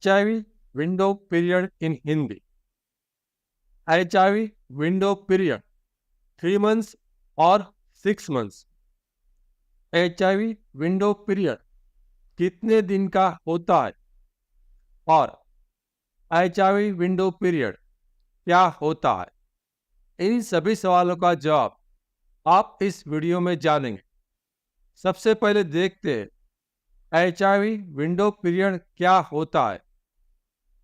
HIV window period in Hindi. HIV window period 3 months और 6 months. HIV window period कितने दिन का होता है और HIV विंडो पीरियड क्या होता है? इन सभी सवालों का जवाब आप इस वीडियो में जानेंगे। सबसे पहले देखते हैं HIV विंडो पीरियड क्या होता है।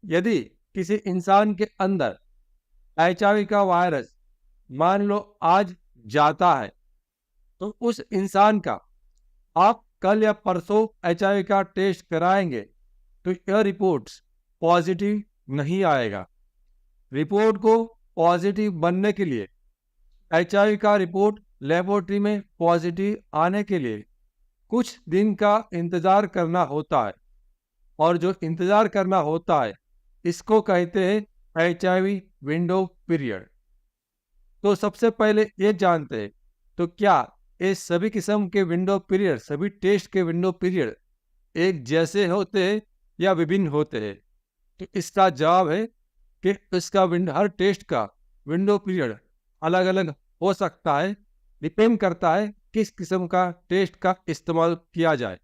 यदि किसी इंसान के अंदर HIV का वायरस मान लो आज जाता है तो उस इंसान का आप कल या परसों HIV का टेस्ट कराएंगे तो यह रिपोर्ट्स पॉजिटिव नहीं आएगा। रिपोर्ट को पॉजिटिव बनने के लिए HIV का रिपोर्ट लेबोरेटरी में पॉजिटिव आने के लिए कुछ दिन का इंतज़ार करना होता है और जो इंतज़ार करना होता है इसको कहते हैं HIV विंडो पीरियड। तो सबसे पहले ये जानते हैं तो क्या ये सभी किस्म के विंडो पीरियड, सभी टेस्ट के विंडो पीरियड एक जैसे होते हैं या विभिन्न होते हैं? तो इसका जवाब है कि इसका हर टेस्ट का विंडो पीरियड अलग अलग हो सकता है, डिपेंड करता है किस किस्म का टेस्ट का इस्तेमाल किया जाए।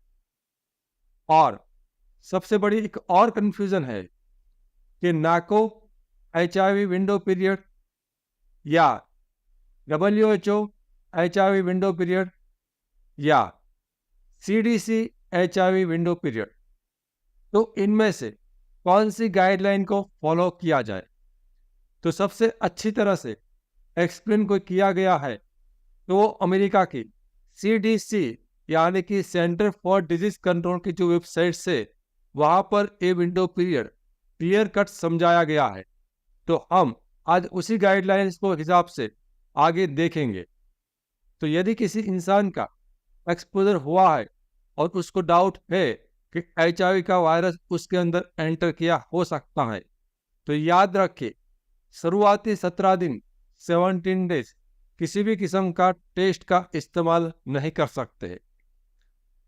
और सबसे बड़ी एक और कन्फ्यूज़न है कि नाको HIV विंडो पीरियड या WHO HIV विंडो पीरियड या CDC HIV विंडो पीरियड, तो इनमें से कौन सी गाइडलाइन को फॉलो किया जाए? तो सबसे अच्छी तरह से एक्सप्लेन को किया गया है तो वो अमेरिका की CDC यानी कि सेंटर फॉर डिजीज कंट्रोल की जो वेबसाइट से वहाँ पर ये विंडो पीरियड क्लियर कट समझाया गया है। तो हम आज उसी गाइडलाइंस को हिसाब से आगे देखेंगे। तो यदि किसी इंसान का एक्सपोजर हुआ है और उसको डाउट है कि HIV का वायरस उसके अंदर एंटर किया हो सकता है तो याद रखिए शुरुआती 17 दिन 17 डेज किसी भी किस्म का टेस्ट का इस्तेमाल नहीं कर सकते।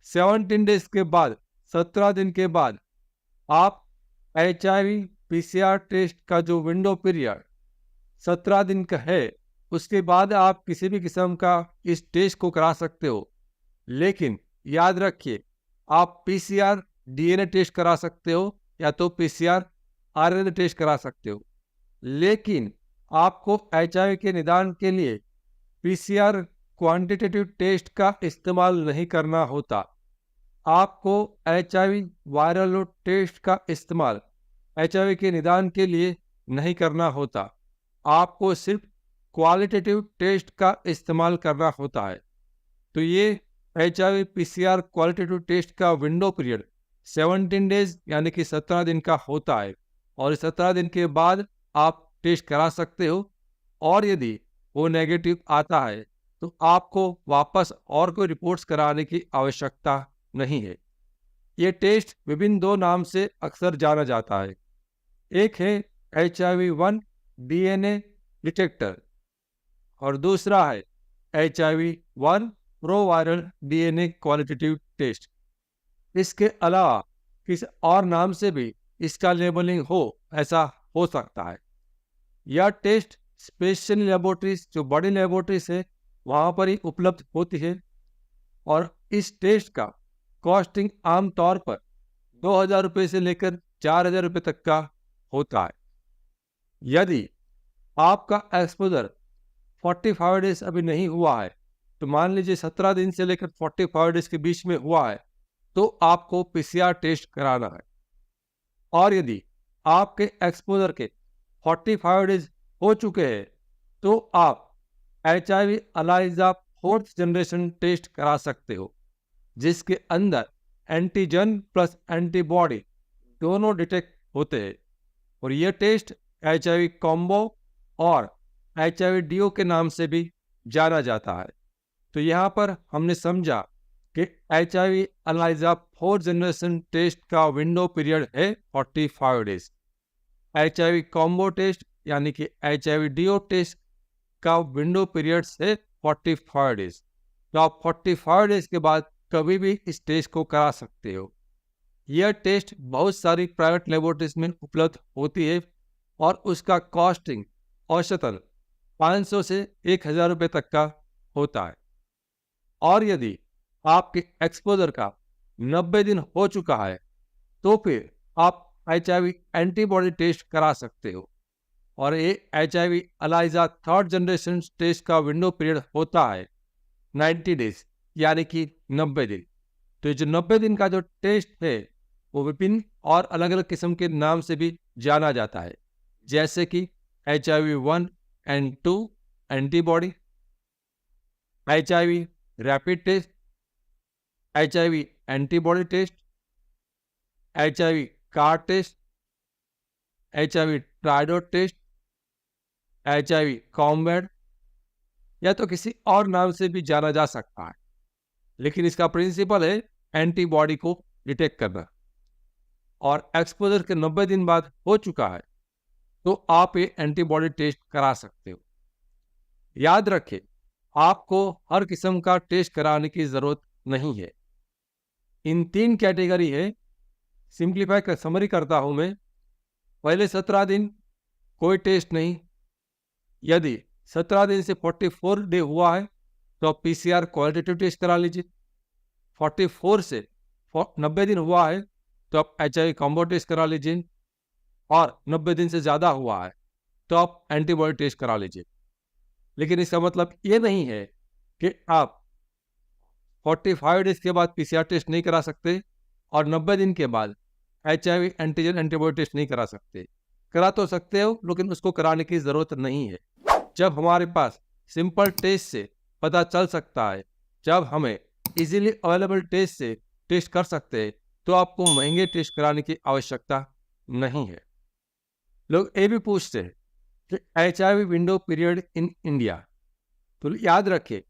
17 डेज के बाद 17 दिन के बाद आप HIV PCR टेस्ट का जो विंडो पीरियड 17 दिन का है उसके बाद आप किसी भी किस्म का इस टेस्ट को करा सकते हो। लेकिन याद रखिए आप PCR DNA टेस्ट करा सकते हो या तो PCR RNA टेस्ट करा सकते हो, लेकिन आपको HIV के निदान के लिए PCR क्वांटिटेटिव टेस्ट का इस्तेमाल नहीं करना होता। आपको HIV वायरल लोड टेस्ट का इस्तेमाल HIV के निदान के लिए नहीं करना होता। आपको सिर्फ क्वालिटेटिव टेस्ट का इस्तेमाल करना होता है। तो ये HIV PCR क्वालिटेटिव टेस्ट का विंडो पीरियड 17 डेज यानी कि 17 दिन का होता है और 17 दिन के बाद आप टेस्ट करा सकते हो और यदि वो नेगेटिव आता है तो आपको वापस और कोई रिपोर्ट्स कराने की आवश्यकता नहीं है। ये टेस्ट विभिन्न दो नाम से अक्सर जाना जाता है। एक है HIV-1 DNA डिटेक्टर और दूसरा है HIV-1 प्रोवायरल DNA क्वालिटेटिव टेस्ट। इसके अलावा किसी और नाम से भी इसका लेबलिंग हो ऐसा हो सकता है। यह टेस्ट स्पेशल लेबोरेटरीज जो बड़ी लेबोरेटरीज है वहाँ पर ही उपलब्ध होती है और इस टेस्ट का कॉस्टिंग आमतौर पर 2000 रुपये से लेकर 4000 रुपये तक का होता है। यदि आपका एक्सपोजर 45 डेज अभी नहीं हुआ है तो मान लीजिए 17 दिन से लेकर 45 डेज के बीच में हुआ है तो आपको PCR टेस्ट कराना है। और यदि आपके एक्सपोजर के 45 डेज हो चुके हैं तो आप HIV ELISA 4th generation test करा सकते हो जिसके अंदर एंटीजन प्लस एंटीबॉडी दोनों डिटेक्ट होते हैं और यह टेस्ट HIV कॉम्बो और HIV DO के नाम से भी जाना जाता है। तो यहाँ पर हमने समझा कि HIV ELISA 4th generation test का विंडो पीरियड है 45 डेज। HIV कॉम्बो टेस्ट यानी कि HIV DO टेस्ट का विंडो पीरियड है 45 डेज। तो आप 45 डेज के बाद कभी भी इस टेस्ट को करा सकते हो। यह टेस्ट बहुत सारी प्राइवेट लेबोरेटरीज में उपलब्ध होती है और उसका कॉस्टिंग औसतन 500 से 1000 रुपये तक का होता है। और यदि आपके एक्सपोजर का 90 दिन हो चुका है तो फिर आप HIV एंटीबॉडी टेस्ट करा सकते हो। और ये HIV ELISA third generation test का विंडो पीरियड होता है 90 डेज, यानी कि 90 दिन। तो जो 90 दिन का जो टेस्ट है वो विभिन्न और अलग अलग किस्म के नाम से भी जाना जाता है, जैसे कि HIV 1 and 2 antibody, HIV rapid test, HIV antibody test, HIV card test, HIV tridot test, HIV combat, या तो किसी और नाम से भी जाना जा सकता है, लेकिन इसका प्रिंसिपल है एंटीबॉडी को डिटेक्ट करना। और एक्सपोजर के 90 दिन बाद हो चुका है तो आप ये एंटीबॉडी टेस्ट करा सकते हो। याद रखें, आपको हर किस्म का टेस्ट कराने की जरूरत नहीं है। इन 3 कैटेगरी है। सिंप्लीफाई कर समरी करता हूं मैं। पहले 17 दिन कोई टेस्ट नहीं। यदि 17 दिन से 44 डे हुआ है तो आप PCR क्वालिटेटिव टेस्ट करा लीजिए। 44 से 90 दिन हुआ है तो आप HIV कॉम्बो टेस्ट करा लीजिए। और 90 दिन से ज़्यादा हुआ है तो आप एंटीबॉडी टेस्ट करा लीजिए। लेकिन इसका मतलब ये नहीं है कि आप 45 डेज के बाद PCR टेस्ट नहीं करा सकते और 90 दिन के बाद HIV एंटीजन एंटीबॉडी टेस्ट नहीं करा सकते। करा तो सकते हो, लेकिन उसको कराने की ज़रूरत नहीं है। जब हमारे पास सिंपल टेस्ट से पता चल सकता है, जब हमें इजीली अवेलेबल टेस्ट से टेस्ट कर सकते हैं, तो आपको महंगे टेस्ट कराने की आवश्यकता नहीं है। लोग ये भी पूछते हैं कि HIV window period in India. तो याद रखिए,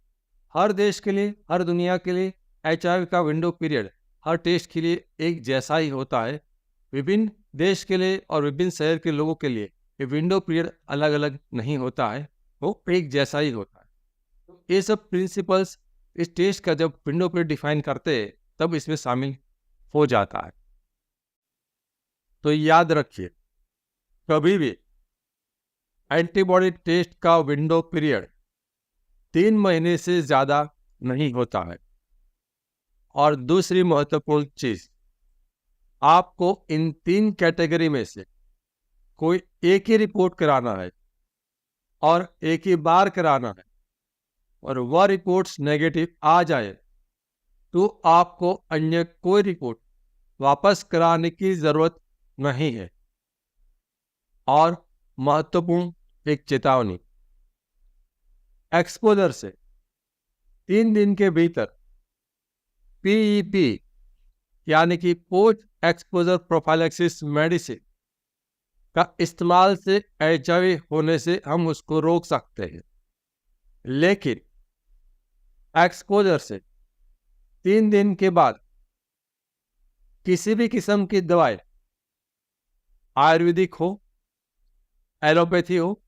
हर देश के लिए, हर दुनिया के लिए HIV का विंडो पीरियड हर टेस्ट के लिए एक जैसा ही होता है। विभिन्न देश के लिए और विभिन्न शहर के लोगों के लिए ये विंडो पीरियड अलग अलग नहीं होता है, वो एक जैसा ही होता है। तो ये सब प्रिंसिपल्स इस टेस्ट का जब विंडो पीरियड डिफाइन करते हैं तब इसमें शामिल हो जाता है। तो याद रखिए, कभी भी एंटीबॉडी टेस्ट का विंडो पीरियड 3 महीने से ज़्यादा नहीं होता है। और दूसरी महत्वपूर्ण चीज, आपको इन 3 कैटेगरी में से कोई एक ही रिपोर्ट कराना है और एक ही बार कराना है, और वह रिपोर्ट्स नेगेटिव आ जाए तो आपको अन्य कोई रिपोर्ट वापस कराने की जरूरत नहीं है। और महत्वपूर्ण एक चेतावनी, एक्सपोजर से 3 दिन के भीतर PEP यानी कि पोस्ट एक्सपोजर प्रोफाइलैक्सिस मेडिसिन का इस्तेमाल से HIV होने से हम उसको रोक सकते हैं। लेकिन एक्सपोजर से 3 दिन के बाद किसी भी किस्म की दवाई, आयुर्वेदिक हो, एलोपैथी हो,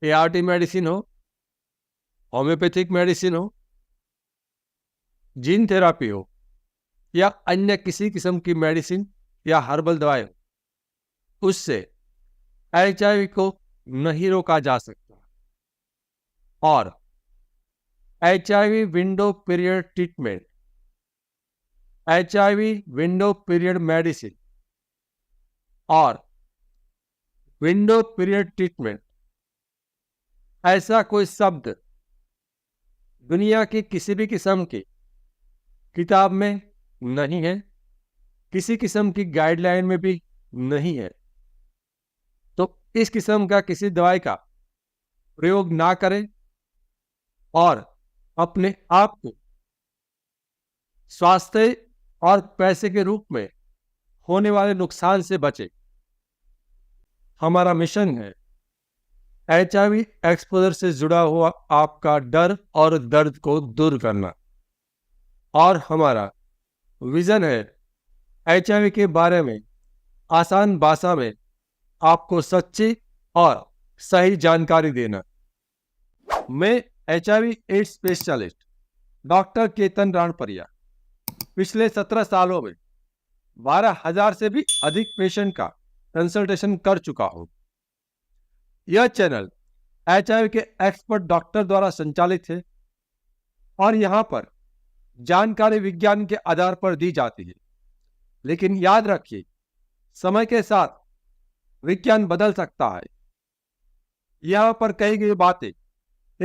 ART मेडिसिन हो, होम्योपैथिक मेडिसिन हो, जीन थेरापी हो, या अन्य किसी किस्म की मेडिसिन या हर्बल दवाई हो, उससे HIV को नहीं रोका जा सकता। और HIV window period treatment, HIV window period medicine और विंडो पीरियड ट्रीटमेंट, ऐसा कोई शब्द दुनिया की किसी भी किस्म की किताब में नहीं है, किसी किस्म की गाइडलाइन में भी नहीं है। तो इस किस्म का किसी दवाई का प्रयोग ना करें और अपने आप को स्वास्थ्य और पैसे के रूप में होने वाले नुकसान से बचे। हमारा मिशन है HIV एक्सपोजर से जुड़ा हुआ आपका डर और दर्द को दूर करना, और हमारा विजन है HIV के बारे में आसान भाषा में आपको सच्ची और सही जानकारी देना। मैं HIV AIDS specialist doctor Ketan Ranpariya पिछले 17 सालों में 12,000 से भी अधिक पेशेंट का कंसल्टेशन कर चुका हूं। यह चैनल HIV के एक्सपर्ट डॉक्टर द्वारा संचालित है और यहां पर जानकारी विज्ञान के आधार पर दी जाती है। लेकिन याद रखिए, समय के साथ विज्ञान बदल सकता है। यहां पर कही गई बातें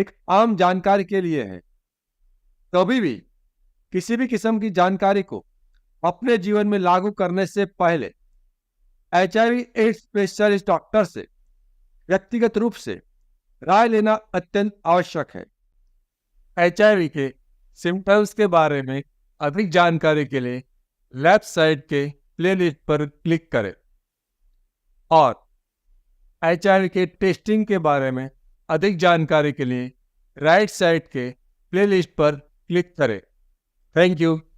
एक आम जानकारी के लिए है। कभी भी किसी भी किस्म की जानकारी को अपने जीवन में लागू करने से पहले HIV एड्स स्पेशलिस्ट डॉक्टर से व्यक्तिगत रूप से राय लेना अत्यंत आवश्यक है। HIV के सिम्टम्स के बारे में अधिक जानकारी के लिए लेफ्ट साइड के प्लेलिस्ट पर क्लिक करें और HIV के टेस्टिंग के बारे में अधिक जानकारी के लिए राइट साइड के प्लेलिस्ट पर क्लिक करें। Thank you.